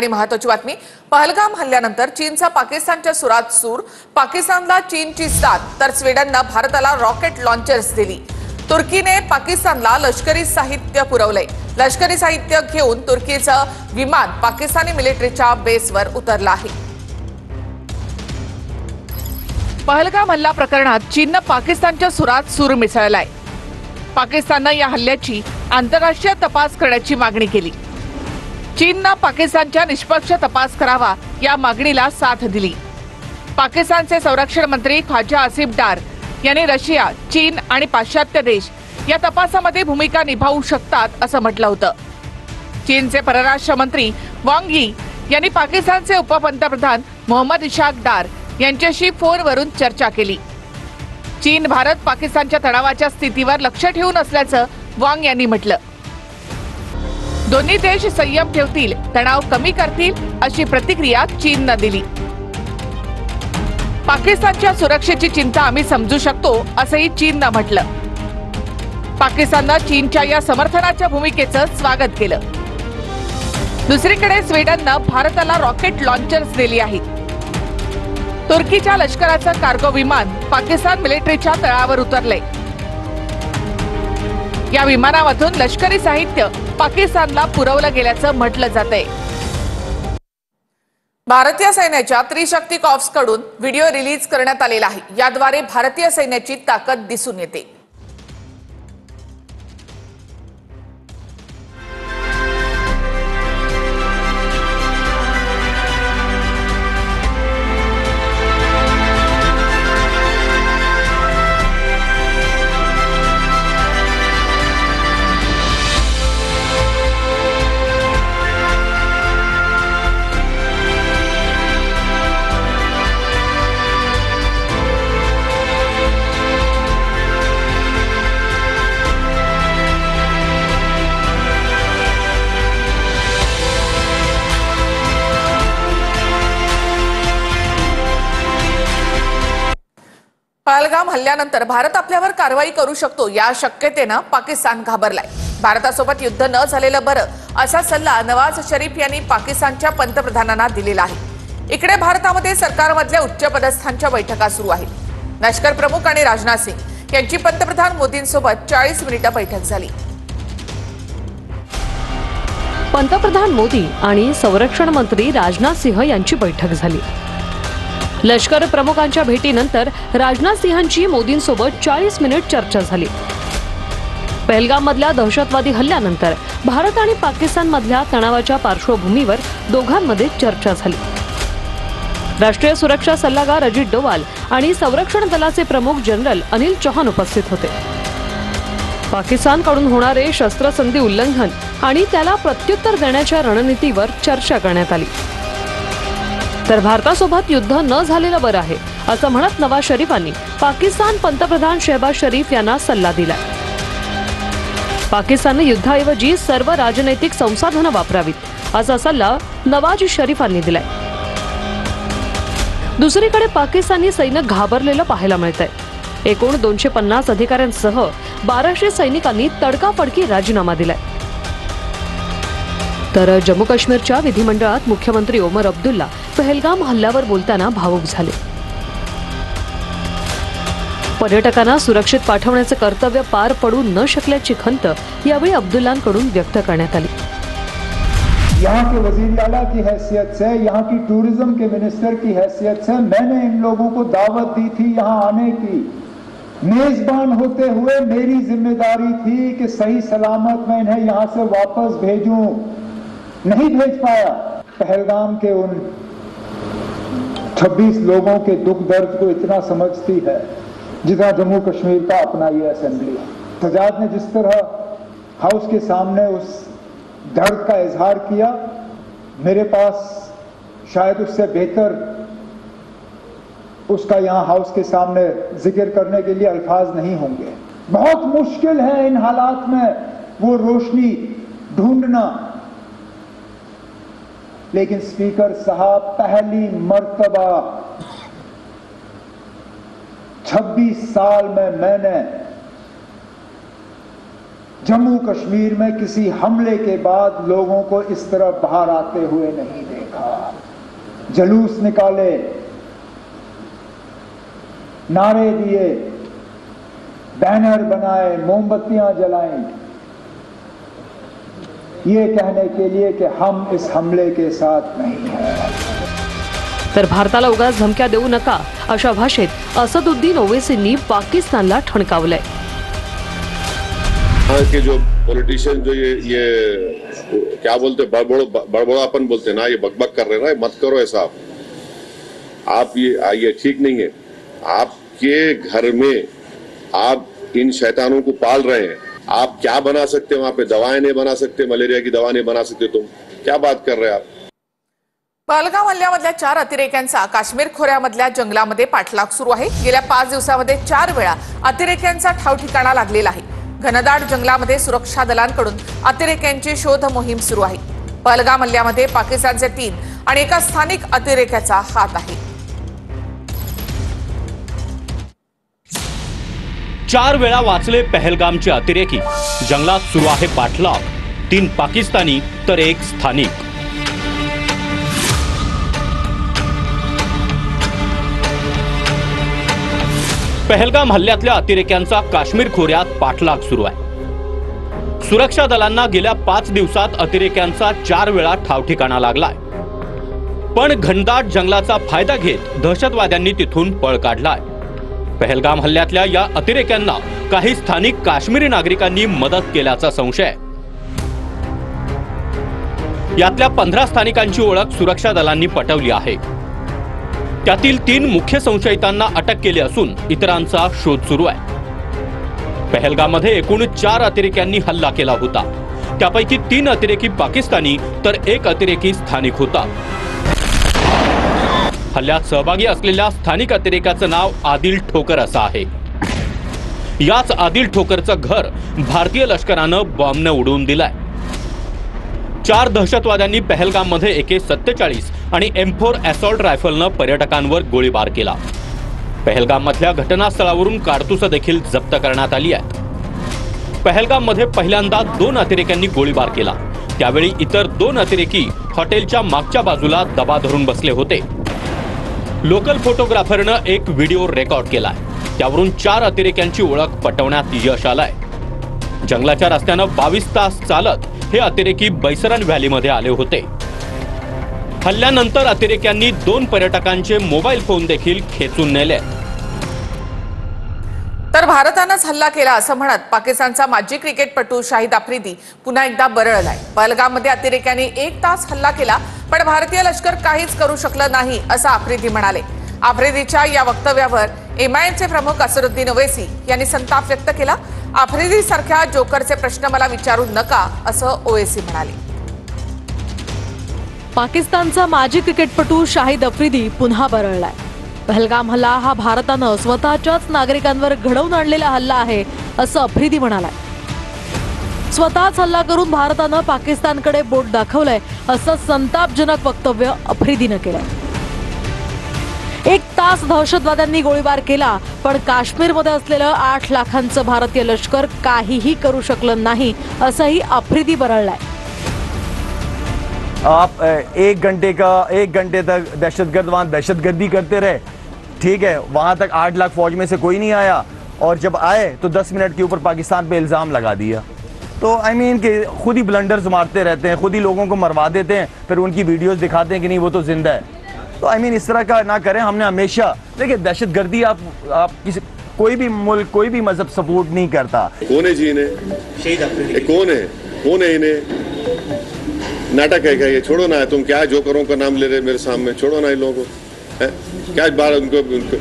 आणि महत्त्वाची बातमी, पहलगाम हल्ल्यानंतर चीनचा पाकिस्तानच्या सुरात सूर, पाकिस्तानला चीनची साथ तर स्वीडननं भारताला रॉकेट लॉन्चर्स दिली। तुर्कीने पाकिस्तानला लष्करी साहित्य पुरवलंय। लष्करी साहित्य घेऊन तुर्कीचं विमान पाकिस्तानी मिलिटरीच्या बेसवर उतरलं आहे। पहलगाम हल्ला प्रकरणात चीननं पाकिस्तानच्या सुरात सूर मिसळलाय। पाकिस्ताननं या हल्ल्याची आंतरराष्ट्रीय तपास करण्याची मागणी केली। चीननं पाकिस्तानच्या निष्पक्ष तपास करावा या मागणीला साथ दिली। पाकिस्तानचे संरक्षण मंत्री ख्वाजा आसिफ डार यांनी रशिया, चीन आणि पाश्चात्य देश या तपासामध्ये भूमिका निभावू शकतात असं म्हटलं होतं। चीनचे परराष्ट्र मंत्री वांग यी यांनी पाकिस्तानचे उपपंतप्रधान मोहम्मद इशाक डार यांच्याशी फोनवरून चर्चा केली। चीन भारत पाकिस्तानच्या तणावाच्या स्थितीवर लक्ष ठेवून असल्याचं वांग यांनी म्हटलं। दोन्ही देश संयम ठेवतील, तणाव कमी करतील अशी प्रतिक्रिया चीननं दिली। पाकिस्तानच्या सुरक्षेची चिंता आम्ही समजू शकतो असंही चीननं म्हटलं। पाकिस्ताननं चीनच्या या समर्थनाच्या भूमिकेचं स्वागत केलं। दुसरीकडे स्वीडननं भारताला रॉकेट लॉन्चर्स दिली आहेत। तुर्कीच्या लष्कराचं कार्गो विमान पाकिस्तान मिलिटरीच्या तळावर उतरलंय। या विमानामधून लष्करी साहित्य पाकिस्तानला पुरवलं गेल्याचं म्हटलं जातंय। भारतीय सैन्याच्या त्रिशक्ती कॉर्प्स कडून व्हिडिओ रिलीज करण्यात आलेला आहे। याद्वारे भारतीय सैन्याची ताकद दिसून येते। पहलगाम हल्ल्यानंतर भारत आपल्यावर कारवाई करू शकतो या शक्यतेनं पाकिस्तान घाबरलाय। भारतासोबत युद्ध न झालेलं बरं असा सल्ला नवाज शरीफ यांनी पाकिस्तानच्या पंतप्रधानांना दिलेला आहे। इकडे भारतामध्ये सरकारमधल्या उच्चपदस्थांच्या बैठका सुरू आहेत। लष्कर प्रमुख आणि राजनाथ सिंग यांची पंतप्रधान मोदींसोबत 40 मिनिटं बैठक झाली। पंतप्रधान मोदी आणि संरक्षण मंत्री राजनाथ सिंह यांची बैठक झाली। लष्कर प्रमुखांच्या भेटीनंतर राजनाथ सिंहांची मोदींसोबत 40 मिनिट चर्चा झाली। पहलगाम मधल्या दहशतवादी हल्ल्यानंतर भारत आणि पाकिस्तान मधल्या तणावाच्या पार्श्वभूमीवर दोघांमध्ये चर्चा झाली। राष्ट्रीय सुरक्षा सल्लागार अजित डोवाल आणि संरक्षण दलाचे प्रमुख जनरल अनिल चौहान उपस्थित होते। पाकिस्तानकडून होणारे शस्त्रसंधी उल्लंघन आणि त्याला प्रत्युत्तर देण्याच्या रणनीतीवर चर्चा करण्यात आली। तर भारतासोबत युद्ध न झालेलं बरं आहे असं म्हणत नवाज शरीफांनी पाकिस्तान पंतप्रधान शहबाज शरीफ यांना सल्ला दिला। पाकिस्तानने युद्धाऐवजी सर्व राजनैतिक संसाधनं वापरावीत असा सल्ला नवाज शरीफांनी दिलाय। दुसरीकडे पाकिस्तानी सैन्य घाबरलेलं पाहायला मिळतंय। एकूण 250 अधिकाऱ्यांसह 1200 सैनिकांनी तडकाफडकी राजीनामा दिलाय। तर जम्मू काश्मीरच्या विधिमंडळात मुख्यमंत्री ओमर अब्दुल्ला पहलगाम हल्ल्यावर बोलताना भावुक झाले। पर्यटकांना सुरक्षित पाठवण्याचे कर्तव्य पार पडू न शकल्याची खंत यावेळी अब्दुल्लांकडून व्यक्त करण्यात आली। यहाँ के वजीर आला की हैसियत से, यहाँ की टूरिज्म के मिनिस्टर की हैसियत से मैंने इन लोगों को दावत दी थी यहाँ आने की। मेजबान होते हुए मेरी जिम्मेदारी थी कि सही सलामत मैं इन्हें यहाँ से वापस भेजूं, नहीं भेज पाया। पहलगाम के उन 26 लोगों के दुख दर्द को इतना समझती है जितना जम्मू कश्मीर का अपना ये असेंबली है। सजाद ने जिस तरह हाउस के सामने उस दर्द का इजहार किया, मेरे पास शायद उससे बेहतर उसका यहाँ हाउस के सामने जिक्र करने के लिए अल्फाज नहीं होंगे। बहुत मुश्किल है इन हालात में वो रोशनी ढूंढना, लेकिन स्पीकर साहब पहली मर्तबा 26 साल में मैंने जम्मू कश्मीर में किसी हमले के बाद लोगों को इस तरह बाहर आते हुए नहीं देखा। जुलूस निकाले, नारे दिए, बैनर बनाए, मोमबत्तियां जलाएं, ये कहने के लिए कि हम इस हमले के साथ नहीं हैं। तर भारताला उगाच धमक्या देऊ नका अशा भाषेत असदुद्दीन ओवैसींनी पाकिस्तानला ठणकावलंय। यहाँ के जो पॉलिटिशियन जो ये क्या बोलते बड़बड़ापन बोलते ना, ये बकबक कर रहे ना, मत करो ऐसा। आप ये ठीक नहीं है। आपके घर में आप इन शैतानों को पाल रहे हैं। आप क्या बना सकते हैं? वहां पे दवाएं नहीं बना सकते, मलेरिया की दवा नहीं बना सकते। तुम क्या बात कर रहे हैं आप? पहलगाम हल्ल्यामधल्या 4 अतिरेक्यांचा काश्मीर खोऱ्यामधल्या जंगलामध्ये पाठलाग सुरू आहे। गेल्या 5 दिवसांमध्ये 4 वेळा अतिरेक्यांचा ठावठिकाणा लागलेला आहे। घनदाट जंगलामध्ये सुरक्षा दलांकडून अतिरेक्यांची शोध मोहीम सुरू आहे। पहलगाम हल्ल्यामध्ये पाकिस्तानचे 3 आणि एका स्थानिक अतिरेक्याचा हात आहे। 4 वेळा वाचले पहलगामचे अतिरेकी। जंगलात सुरू आहे पाठलाग। 3 पाकिस्तानी तर 1 स्थानिक। पहलगाम हल्ल्यातल्या अतिरेक्यांचा काश्मीर खोऱ्यात पाठलाग सुरू आहे। सुरक्षा दलांना गेल्या 5 दिवसात अतिरेक्यांचा 4 वेळा ठावठिकाणा लागलाय। पण घनदाट जंगलाचा फायदा घेत दहशतवाद्यांनी तिथून पळ काढलाय। पहलगाम हल्ल्यातल्या या अतिरेक्यांना काही स्थानिक काश्मीरी नागरिकांनी मदत केल्याचा संशय आहे। यातल्या 15 स्थानिकांची ओळख सुरक्षा दलांनी पटवली आहे। त्यातील 3 मुख्य संशयितांना अटक केली असून इतरांचा शोध सुरू आहे। पहलगाममध्ये एकूण 4 अतिरेक्यांनी हल्ला केला होता। त्यापैकी 3 अतिरेकी पाकिस्तानी तर 1 अतिरेकी स्थानिक होता। हल्ल्यात सहभागी असलेल्या स्थानिक अतिरेकाचं नाव आदिल ठोकर असं आहे। याच आदिल ठोकरचं घर भारतीय लष्करानं बॉम्बने उडवून दिलंय। 4 दहशतवाद्यांनी पहलगाममध्ये AK-47 आणि M4 असॉल्ट रायफलनं पर्यटकांवर गोळीबार केला। पहलगाममधल्या घटनास्थळावरून कारतूसं देखील जप्त करण्यात आली आहेत। पहलगाममध्ये पहिल्यांदा 2 अतिरेक्यांनी गोळीबार केला। त्यावेळी इतर 2 अतिरेकी हॉटेलच्या मागच्या बाजूला दबा धरून बसले होते। लोकल फोटोग्राफरनं एक व्हिडिओ रेकॉर्ड केलाय। त्यावरून 4 अतिरेक्यांची ओळख पटवण्यात यश आलंय। जंगलाच्या रस्त्यानं 22 तास चालत हे अतिरेकी बैसरन व्हॅलीमध्ये आले होते। हल्ल्यानंतर अतिरेक्यांनी 2 पर्यटकांचे मोबाईल फोन देखील खेचून नेले। तर भारतानंच हल्ला केला असं म्हणत पाकिस्तानचा माजी क्रिकेटपटू शाहिद आफ्रिदी पुन्हा एकदा बरळलाय। पहलगाममध्ये अतिरेक्यांनी 1 तास हल्ला केला, पण भारतीय लष्कर काहीच करू शकलं नाही असं आफ्रिदी म्हणाले। आफ्रिदीच्या या वक्तव्यावर MIMचे प्रमुख असदुद्दीन ओवैसी यांनी संताप व्यक्त केला। आफ्रिदी सारख्या जोकरचे प्रश्न मला विचारू नका असं ओवैसी म्हणाले। पाकिस्तानचा माजी क्रिकेटपटू शाहिद आफ्रिदी पुन्हा बरळलाय। पहलगाम हल्ला हा भारतानं स्वतःच्याच नागरिकांवर घडवून आणलेला हल्ला आहे असं आफ्रिदी म्हणालाय। स्वतःच हल्ला करून भारतानं पाकिस्तानकडे बोट दाखवलंय असं संतापजनक वक्तव्य आफ्रिदीनं केलंय। 1 तास दहशतवाद्यांनी गोळीबार केला, पण काश्मीरमध्ये असलेलं 8 लाखांचं भारतीय लष्कर काहीही करू शकलं नाही असंही आफ्रिदी बरळलाय। आप 1 घंटे तक दहशतगर्द वहाँ दहशतगर्दी करते रहे, ठीक है। वहाँ तक 8 लाख फौज में से कोई नहीं आया, और जब आए तो 10 मिनट के ऊपर पाकिस्तान पे इल्ज़ाम लगा दिया। तो आई मीन कि खुद ही ब्लंडर्स मारते रहते हैं, खुद ही लोगों को मरवा देते हैं, फिर उनकी वीडियोस दिखाते हैं कि नहीं वो तो जिंदा है। तो आई मीन इस तरह का ना करें। हमने हमेशा देखिए दहशतगर्दी आप किसी कोई भी मुल्क कोई भी मजहब सपोर्ट नहीं करता। कौन है जी इन्हें? कौन है इन्हें? नाटक है क्या ये? छोड़ो ना, तुम क्या जोकरों का नाम ले रहे मेरे सामने? छोड़ो ना इन लोगों को। क्या बात उनको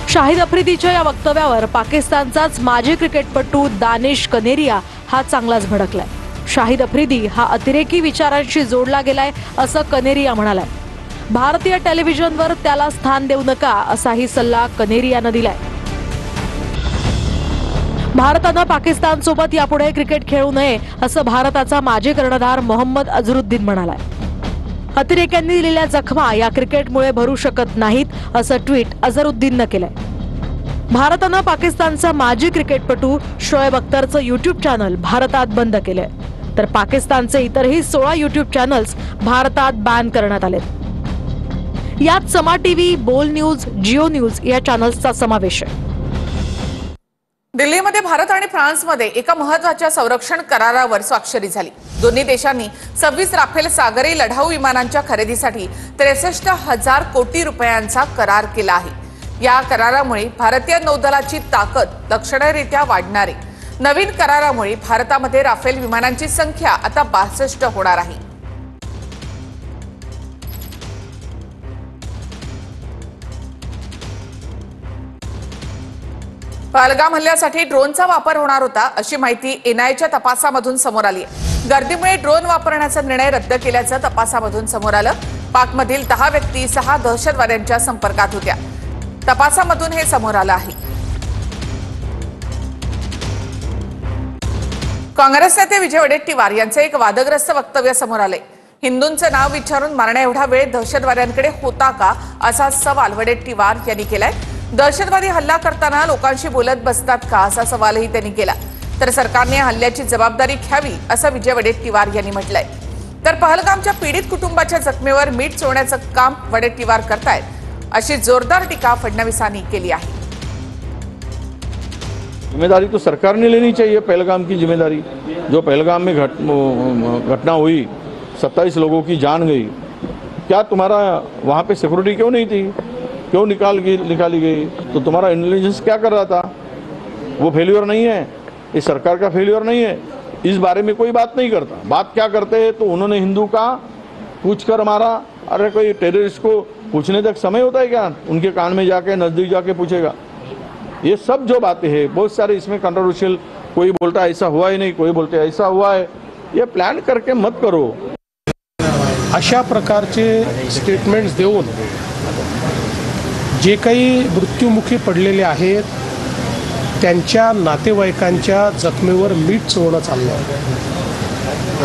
शाहिद आफ्रिदीच्या या वक्तव्यावर पाकिस्तानचाच माजी क्रिकेटपटू दानिश कनेरिया हा चांगलाच भडकलाय। शाहिद आफ्रिदी हा अतिरेकी विचारांशी जोडला गेलाय असं कनेरिया म्हणालाय। भारतीय टेलिव्हिजनवर त्याला स्थान देऊ नका असाही सल्ला कनेरियानं दिलाय। भारतानं पाकिस्तान सोबत यापुढे क्रिकेट खेळू नये असं भारताचा माजी कर्णधार मोहम्मद अझरुद्दीन म्हणालाय। अतिरेक्यांनी दिलेल्या जखमा या क्रिकेटमुळे भरू शकत नाहीत असं ट्विट अझरुद्दीननं केलंय। भारतानं पाकिस्तानचा माजी क्रिकेटपटू शोएब अख्तरचं युट्यूब चॅनल भारतात बंद केलंय, तर पाकिस्तानचे इतरही 16 युट्यूब चॅनल्स भारतात बॅन करण्यात आलेत। यात समा टीव्ही, बोल न्यूज, जिओ न्यूज या चॅनल्सचा समावेश आहे। दिल्लीमध्ये भारत आणि फ्रान्समध्ये एका महत्त्वाच्या संरक्षण करारावर स्वाक्षरी झाली। दोन्ही देशांनी 26 राफेल सागरी लढाऊ विमानांच्या खरेदीसाठी 63,000 कोटी रुपयांचा करार केला आहे। या करारामुळे भारतीय नौदलाची ताकद लक्षणीयरित्या वाढणार आहे। नवीन करारामुळे भारतामध्ये राफेल विमानांची संख्या आता 62 होणार आहे। पहलगाम हल्ल्यासाठी ड्रोनचा वापर होणार होता अशी माहिती एनआयच्या तपासामधून समोर आली आहे। गर्दीमुळे ड्रोन वापरण्याचा निर्णय रद्द केल्याचं तपासामधून समोर आलं। पाकमधील 10 व्यक्ती 6 दहशतवाद्यांच्या संपर्कात होत्या। तपासामधून हे समोर आलं आहे। काँग्रेस नेते विजय वडेट्टीवार यांचे एक वादग्रस्त वक्तव्य समोर आले। हिंदूंचं नाव विचारून मारण्या एवढा वेळ दहशतवाद्यांकडे होता का असा सवाल वडेट्टीवार यांनी केलाय। दहशतवादी हल्ला करताना लोकांशी बोलत बसतात का असा सवालही त्यांनी केला। तर सरकारने हल्ल्याची जबाबदारी घ्यावी असं विजय वडेट्टीवार यांनी म्हटलंय। तर पहलगामच्या पीडित कुटुंबाच्या जखमेवर मीठ चोळण्याचं काम वडेट्टीवार करतायत अशी जोरदार टीका फडणवीसांनी केली आहे। जिम्मेदारी तो सरकार ने लेनी चाहिए। पहलगाम की जिम्मेदारी, जो पहलगाम में घटना हुई, 27 लोगों की जान गई, क्या तुम्हारा वहाँ पे सिक्योरिटी क्यों नहीं थी? क्यों निकाली गई? तो तुम्हारा इंटेलिजेंस क्या कर रहा था? वो फेल्यूर नहीं है, इस सरकार का फेल्यूर नहीं है। इस बारे में कोई बात नहीं करता। बात क्या करते हैं तो उन्होंने हिंदू का पूछ कर मारा। अरे कोई टेररिस्ट को पूछने तक समय होता है क्या? उनके कान में जाके नजदीक जाके पूछेगा? ये सब जो बातें हैं बहुत सारे इसमें कंट्रोवर्शियल, कोई बोलता है ऐसा हुआ ही नहीं, कोई बोलते ऐसा हुआ है। ये प्लान करके मत करो। अशा प्रकारचे स्टेटमेंट्स देऊन जे काही मृत्युमुखी पडलेले आहेत त्यांच्या नातेवाईकांच्या जखमेवर मीठ चोळणं चाललं आहे।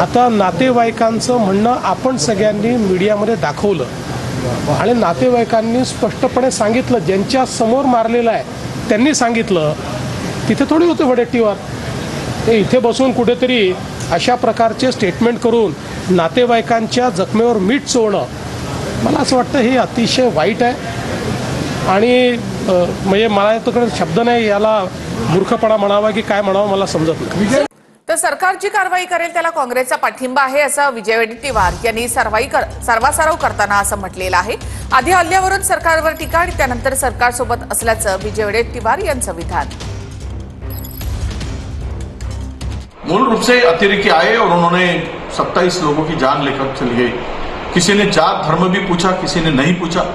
आता नातेवाईकांचं म्हणणं आपण सगळ्यांनी मीडियामध्ये दाखवलं आणि नातेवाईकांनी स्पष्टपणे सांगितलं, ज्यांच्या समोर मारलेलं आहे त्यांनी सांगितलं। तिथे थोडी होते वडेट्टीवार, ते इथे बसून कुठेतरी अशा प्रकारचे स्टेटमेंट करून नातेवाईकांच्या जखमेवर मीठ चोळणं, मला असं वाटतं हे अतिशय वाईट आहे। आणि म्हणजे मला याकडे शब्द नाही, याला मूर्खपणा म्हणावा की काय म्हणावं मला समजत नाही। तर सरकार जी कारवाई करेल त्याला काँग्रेसचा पाठिंबा आहे असं विजय वडेट्टीवार यांनी सर्वासर्व करताना असं म्हटलेलं आहे। आधी हल्ल्यावरून सरकारवर टीका आणि त्यानंतर सरकारसोबत असल्याचं विजय वडेट्टीवार यांचं विधान। मूल रूप से अतिरेकी आए और उन्होंने 27 लोगों की जान लेकर चली गई। किसी ने जात धर्म भी पूछा, किसी ने नहीं पूछा।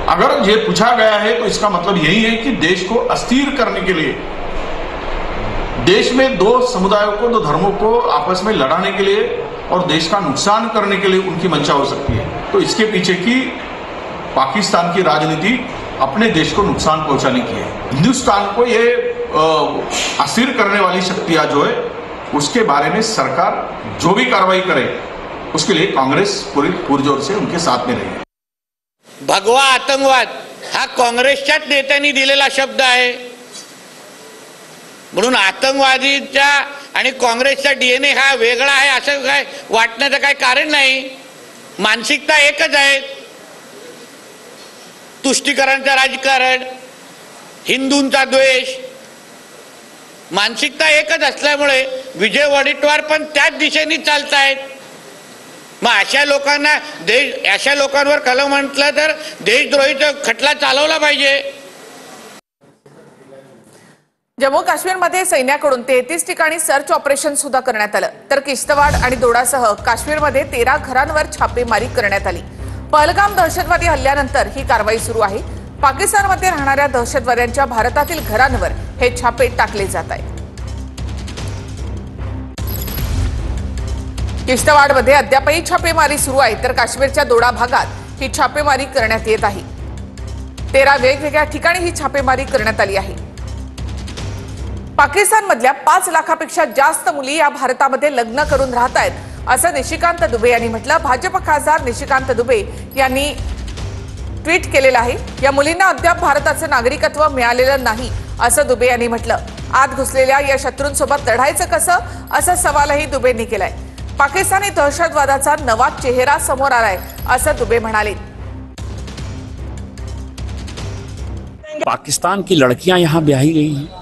अगर ये पूछा गया है तो इसका मतलब यही है कि देश को अस्थिर करने के लिए, देश में दो समुदायों को, दो धर्मों को आपस में लड़ाने के लिए और देश का नुकसान करने के लिए उनकी मंशा हो सकती है। तो इसके पीछे की पाकिस्तान की राजनीति अपने देश को नुकसान पहुंचाने की है। हिंदुस्तान को ये अस्थिर करने वाली शक्तियां जो है उसके बारे में सरकार जो भी कार्रवाई करे उसके लिए कांग्रेस पूरी पुरजोर से उनके साथ में रही है। भगवा आतंकवाद हा काँग्रेसच्याच नेत्यांनी दिलेला शब्द आहे, म्हणून आतंकवादीचा आणि काँग्रेसचा डीएनए हा वेगळा आहे असं काय वाटण्याचं काय कारण नाही। मानसिकता एकच आहे, तुष्टीकरणचं राजकारण, हिंदूंचा द्वेष, मानसिकता एकच असल्यामुळे विजय वडेट्टीवार पण त्याच दिशेने चालतायत। मग अशा लोकांवर कलम म्हटलं तर देशद्रोहीचा खटला चालवला पाहिजे। जम्मू काश्मीरमध्ये सैन्याकडून 33 ठिकाणी सर्च ऑपरेशन सुद्धा करण्यात आलं। तर किश्तवाड आणि दोडासह काश्मीरमध्ये 13 घरांवर छापेमारी करण्यात आली। पहलगाम दहशतवादी हल्ल्यानंतर ही कारवाई सुरू आहे। पाकिस्तानमध्ये राहणाऱ्या दहशतवाद्यांच्या भारतातील घरांवर हे छापे टाकले जात आहेत। किश्तवाडमध्ये अद्यापही छापेमारी सुरू आहे, तर काश्मीरच्या दोडा भागात ही छापेमारी करण्यात येत आहे। 13 वेगवेगळ्या ठिकाणी ही छापेमारी करण्यात आली आहे। पाकिस्तानमधल्या 5 लाखापेक्षा जास्त मुली या भारतामध्ये लग्न करून राहत आहेत असं निशिकांत दुबे यांनी म्हटलं। भाजप खासदार निशिकांत दुबे यांनी ट्विट केलेलं आहे. या मुलींना अद्याप भारताचं नागरिकत्व मिळालेलं नाही असं दुबे यांनी म्हटलं. आत घुसलेल्या या शत्रूंसोबत लढायचं कसं असा सवालही दुबेंनी केलाय. पाकिस्तानी दहशतवादाचा नवा चेहरा समोर आलाय असं दुबे म्हणाले. पाकिस्तान की लड़कियां यहाँ ब्याही गई हैं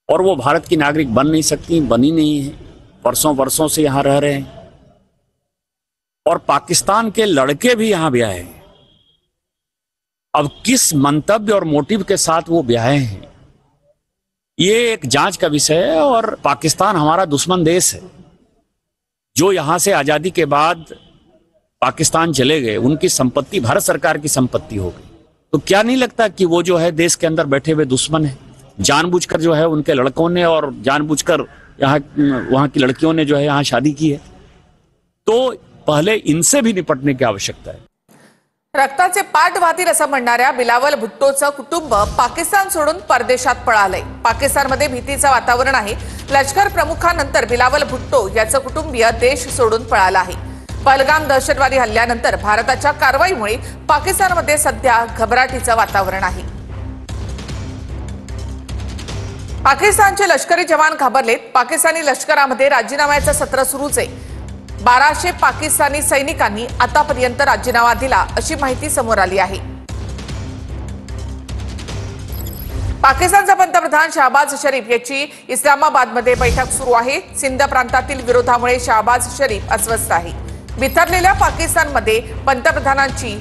और वो भारत की नागरिक बन नहीं सकती, बनी नहीं है, वर्षों से यहाँ रह रहे हैं. और पाकिस्तान के लड़के भी यहाँ ब्याहे हैं. अब किस मंतव्य और मोटिव के साथ वो ब्याहे हैं ये एक जांच का विषय है. और पाकिस्तान हमारा दुश्मन देश है. जो यहां से आजादी के बाद पाकिस्तान चले गए उनकी संपत्ति भारत सरकार की संपत्ति हो गई. तो क्या नहीं लगता कि वो जो है देश के अंदर बैठे हुए दुश्मन है. जानबूझकर जो है उनके लड़कों ने और जानबूझकर वहां की लड़कियों ने जो है यहाँ शादी की है. तो पहले इनसे भी निपटने की आवश्यकता है. रक्ताचे पाठ वाहतील असं म्हणणाऱ्या बिलावल भुट्टोचं कुटुंब पाकिस्तान सोडून परदेशात पळालंय. पाकिस्तानमध्ये भीतीचं वातावरण आहे. लष्कर प्रमुखानंतर बिलावल भुट्टो याचं कुटुंबीय देश सोडून पळालं आहे. पहलगाम दहशतवादी हल्ल्यानंतर भारताच्या कारवाईमुळे पाकिस्तानमध्ये सध्या घबराटीचं वातावरण आहे. पाकिस्तानचे लष्करी जवान घाबरलेत. पाकिस्तानी लष्करामध्ये राजीनाम्याचं सत्र सुरूच आहे. 1200 पाकिस्तानी सैनिकांनी आतापर्यंत राजीनामा दिला अशी माहिती समोर आली आहे. पाकिस्तानचा पंतप्रधान शहबाज शरीफ याची इस्लामाबादमध्ये बैठक सुरू आहे. सिंध प्रांतातील विरोधामुळे शहबाज शरीफ अस्वस्थ आहे. बिथरलेल्या पाकिस्तानमध्ये पंतप्रधानांची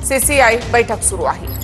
CCI बैठक सुरू आहे.